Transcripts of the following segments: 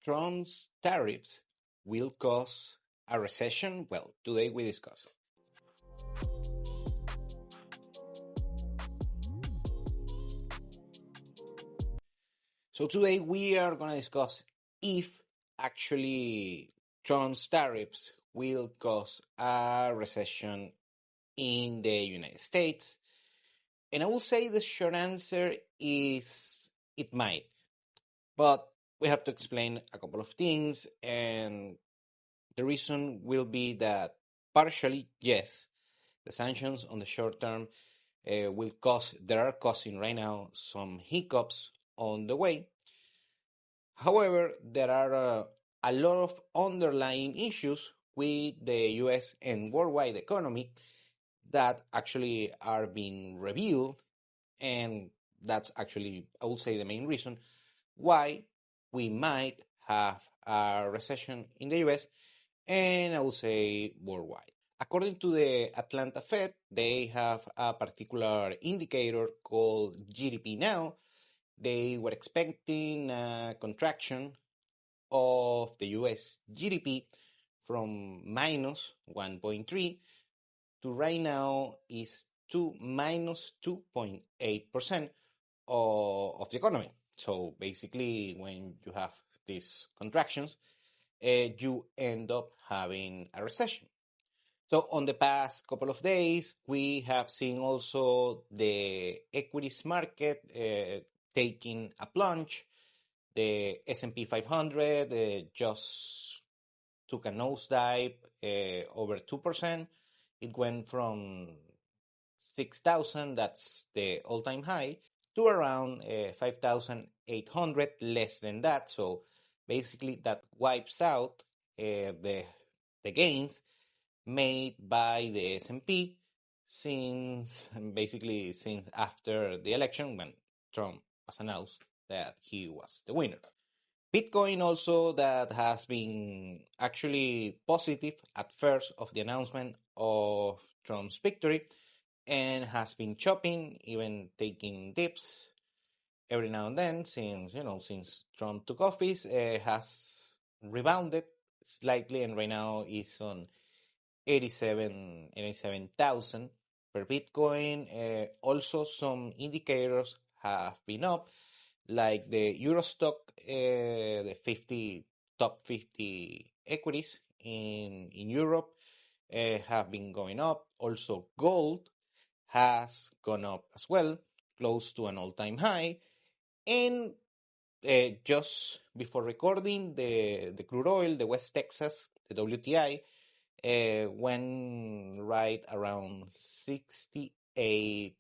Trump's tariffs will cause a recession? Well, today we discuss. So today we are going to discuss if actually Trump's tariffs will cause a recession in the United States. And I will say the short answer is it might. But we have to explain a couple of things, and the reason will be that partially, yes, the sanctions on the short term are causing right now some hiccups on the way. However, there are a lot of underlying issues with the US and worldwide economy that actually are being revealed, and that's actually, I would say, the main reason why we might have a recession in the US and I would say worldwide. According to the Atlanta Fed, they have a particular indicator called GDP Now. They were expecting a contraction of the US GDP from minus 1.3 to right now is to minus 2.8% of the economy. So basically, when you have these contractions, you end up having a recession. So on the past couple of days, we have seen also the equities market taking a plunge. The S&P 500 just took a nosedive over 2%. It went from 6,000, that's the all-time high, to around 5,800, less than that. So basically that wipes out the gains made by the S&P since after the election when Trump was announced that he was the winner. Bitcoin also that has been actually positive at first of the announcement of Trump's victory and has been chopping, even taking dips every now and then since Trump took office, has rebounded slightly and right now is on 87,000 per Bitcoin. Also, some indicators have been up, like the Eurostock, the top 50 equities in Europe have been going up. Also, gold has gone up as well, close to an all-time high. And just before recording, the crude oil, the West Texas, the WTI, went right around $68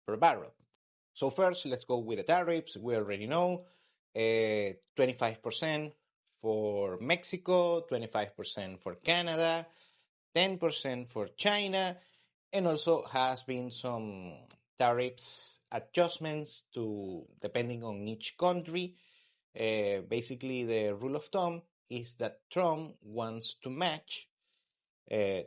per barrel. So first, let's go with the tariffs. We already know 25% for Mexico, 25% for Canada, 10% for China, and also has been some tariffs adjustments to depending on each country. Basically, the rule of thumb is that Trump wants to match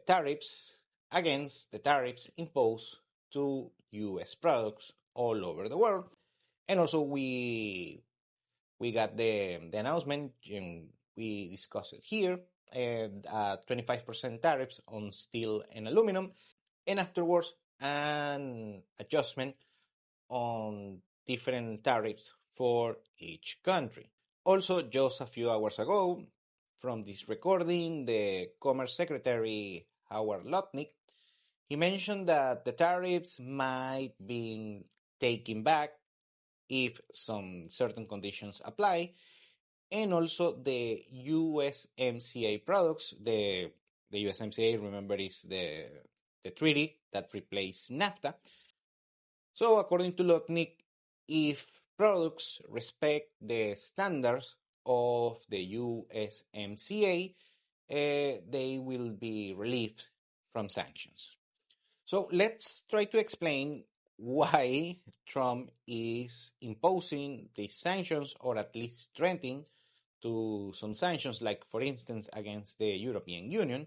tariffs against the tariffs imposed to U.S. products all over the world. And also we got the announcement, and we discussed it here, 25% tariffs on steel and aluminum, and afterwards an adjustment on different tariffs for each country. Also, just a few hours ago, from this recording, the Commerce Secretary Howard Lutnick, he mentioned that the tariffs might be taken back if some certain conditions apply, and also the USMCA products. The USMCA, remember, is the treaty that replaced NAFTA. So according to Lutnick, if products respect the standards of the USMCA, they will be relieved from sanctions. So let's try to explain why Trump is imposing these sanctions, or at least threatening to some sanctions, like for instance against the European Union.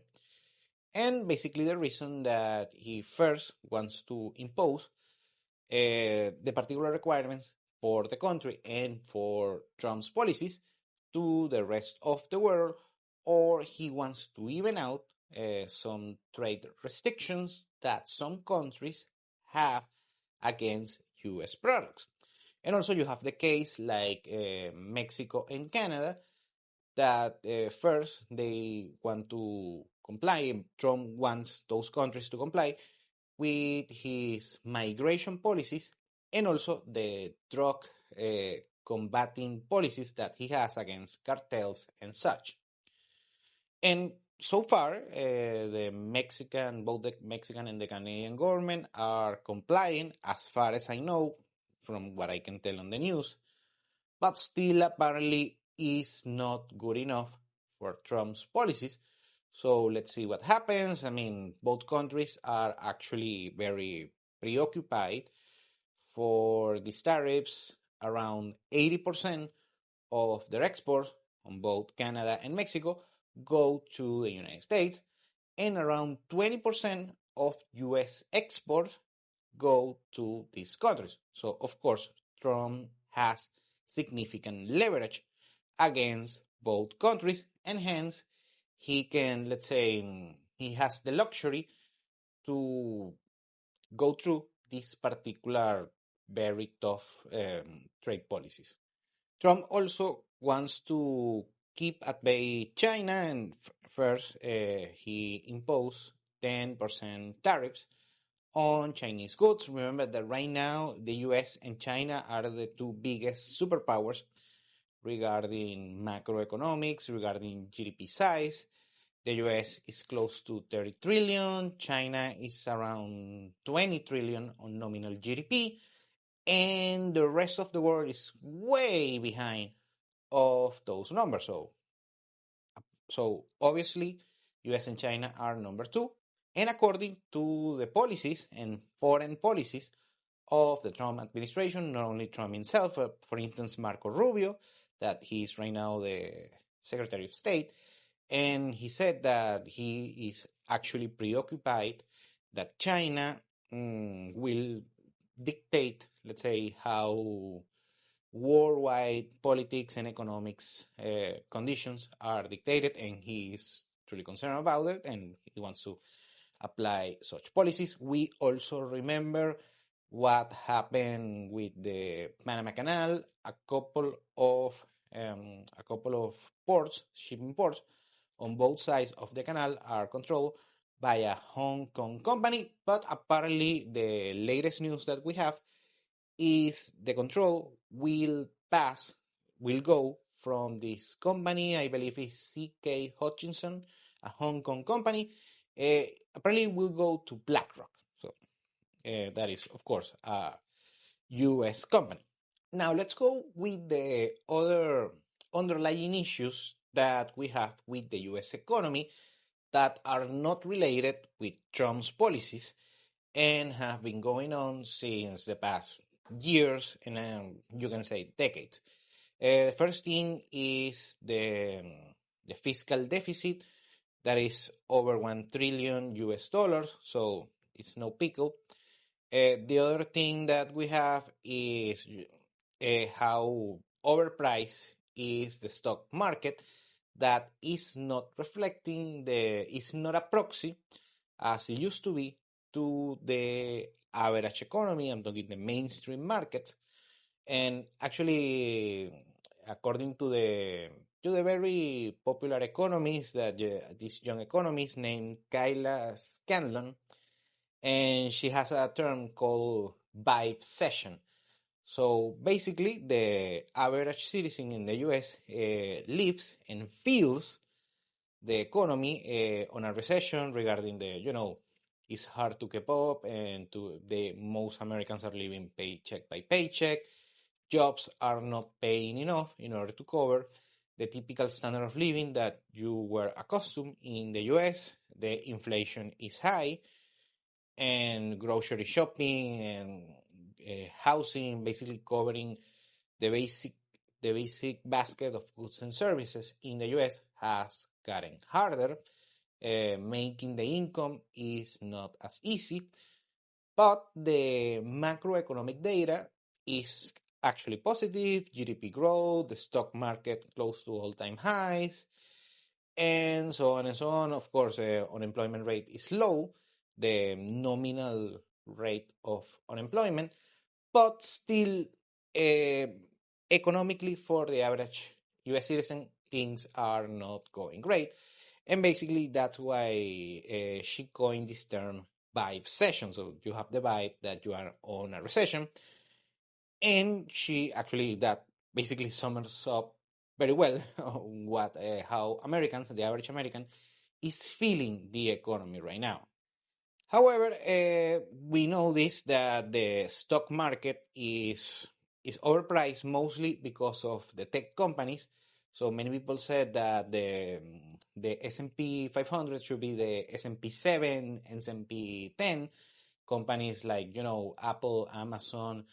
And basically the reason that he first wants to impose the particular requirements for the country and for Trump's policies to the rest of the world, or he wants to even out some trade restrictions that some countries have against US products. And also you have the case like Mexico and Canada that first they want to comply. Trump wants those countries to comply with his migration policies and also the drug combating policies that he has against cartels and such. And so far, both the Mexican and the Canadian government are complying, as far as I know, from what I can tell on the news, but still apparently is not good enough for Trump's policies. So let's see what happens. I mean, both countries are actually very preoccupied for these tariffs. Around 80% of their exports on both Canada and Mexico go to the United States, and around 20% of US exports go to these countries. So, of course, Trump has significant leverage against both countries, and hence he can, let's say, he has the luxury to go through these particular very tough trade policies. Trump also wants to keep at bay China, and first he imposed 10% tariffs on Chinese goods. Remember that right now the US and China are the two biggest superpowers regarding macroeconomics, regarding GDP size. The US is close to 30 trillion, China is around 20 trillion on nominal GDP, and the rest of the world is way behind of those numbers. So obviously, US and China are number two. And according to the policies and foreign policies of the Trump administration, not only Trump himself, but for instance, Marco Rubio, that he is right now the Secretary of State, and he said that he is actually preoccupied that China will dictate, let's say, how worldwide politics and economics conditions are dictated, and he is truly concerned about it, and he wants to apply such policies. We also remember what happened with the Panama Canal. A couple of ports, shipping ports, on both sides of the canal are controlled by a Hong Kong company, but apparently the latest news that we have is the control will go from this company, I believe it's C.K. Hutchinson, a Hong Kong company, apparently will go to BlackRock. So that is, of course, a U.S. company. Now let's go with the other underlying issues that we have with the U.S. economy that are not related with Trump's policies and have been going on since the past years and you can say decades. The first thing is the fiscal deficit that is over 1 trillion US dollars, so it's no pickle. The other thing that we have is how overpriced is the stock market, that is not is not a proxy as it used to be to the average economy. I'm talking the mainstream market. And actually, according to the very popular economist, that this young economist named Kyla Scanlon, and she has a term called vibe session. So basically, the average citizen in the US lives and feels the economy on a recession regarding it's hard to keep up, and the most Americans are living paycheck by paycheck. Jobs are not paying enough in order to cover the typical standard of living that you were accustomed in the US. The inflation is high, and grocery shopping and housing, basically covering the basic basket of goods and services in the US, has gotten harder. Making the income is not as easy, but the macroeconomic data is actually positive, GDP growth, the stock market close to all-time highs, and so on and so on. Of course, unemployment rate is low, the nominal rate of unemployment, but still, economically, for the average US citizen, things are not going great. And basically, that's why she coined this term vibe recession. So you have the vibe that you are on a recession. And she actually, that basically sums up very well how Americans, the average American, is feeling the economy right now. However, we know this, that the stock market is overpriced mostly because of the tech companies. So many people said that the S&P 500 should be the S&P 7, S&P 10, companies like, Apple, Amazon,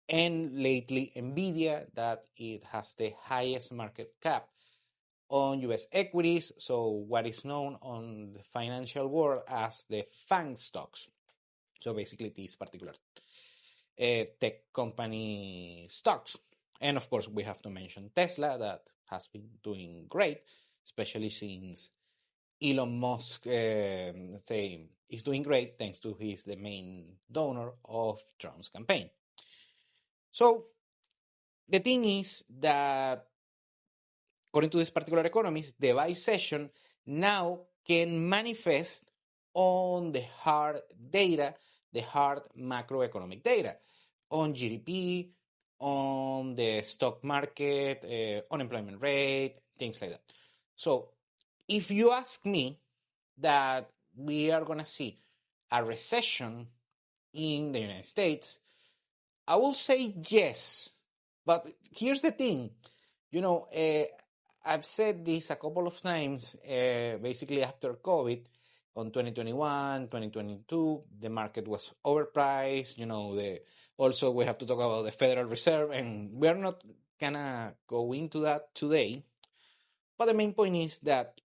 and lately Nvidia, that it has the highest market cap on US equities, so what is known on the financial world as the FANG stocks. So basically these particular tech company stocks. And of course, we have to mention Tesla, that has been doing great, especially since Elon Musk, is doing great thanks to he's the main donor of Trump's campaign. So the thing is that, according to this particular economist, the buy session now can manifest on the hard data, the hard macroeconomic data, on GDP, on the stock market, unemployment rate, things like that. So if you ask me that we are going to see a recession in the United States, I will say yes. But here's the thing, I've said this a couple of times, basically after COVID, on 2021, 2022, the market was overpriced, also we have to talk about the Federal Reserve, and we are not gonna go into that today. But the main point is that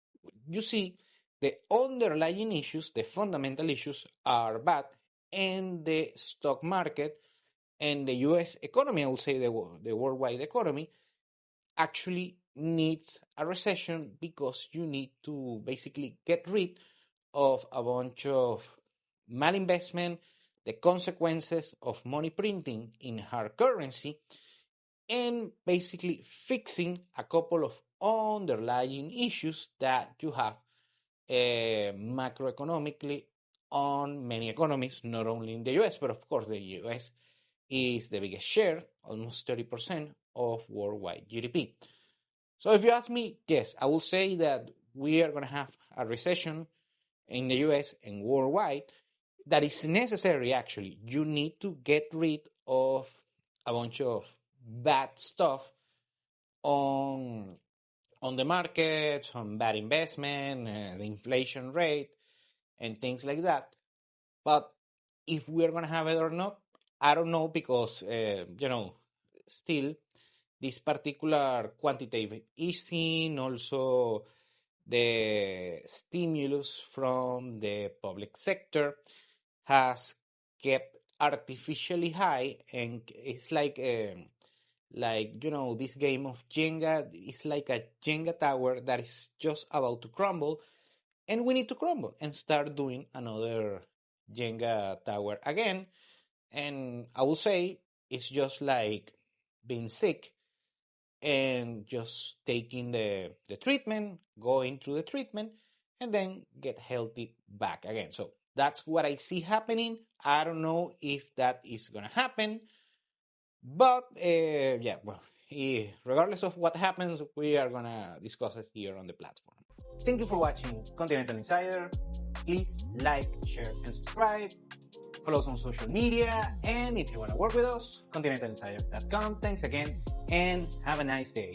you see the underlying issues, the fundamental issues are bad, and the stock market and the US economy, I would say the worldwide economy, actually needs a recession, because you need to basically get rid of a bunch of malinvestment, the consequences of money printing in hard currency, and basically fixing a couple of underlying issues that you have macroeconomically on many economies, not only in the US, but of course the US is the biggest share, almost 30% of worldwide GDP. So if you ask me, yes, I will say that we are going to have a recession in the US and worldwide. That is necessary, actually. You need to get rid of a bunch of bad stuff on the market, on bad investment, the inflation rate, and things like that. But if we're going to have it or not, I don't know, because, still, this particular quantitative easing, also the stimulus from the public sector, has kept artificially high, and it's like this game of Jenga. It's like a Jenga tower that is just about to crumble, and we need to crumble and start doing another Jenga tower again. And I will say it's just like being sick and just taking the treatment, going through the treatment, and then get healthy back again. So that's what I see happening. I don't know if that is going to happen. But, regardless of what happens, we are going to discuss it here on the platform. Thank you for watching Continental Insider. Please like, share, and subscribe. Follow us on social media. And if you want to work with us, continentalinsider.com. Thanks again, and have a nice day.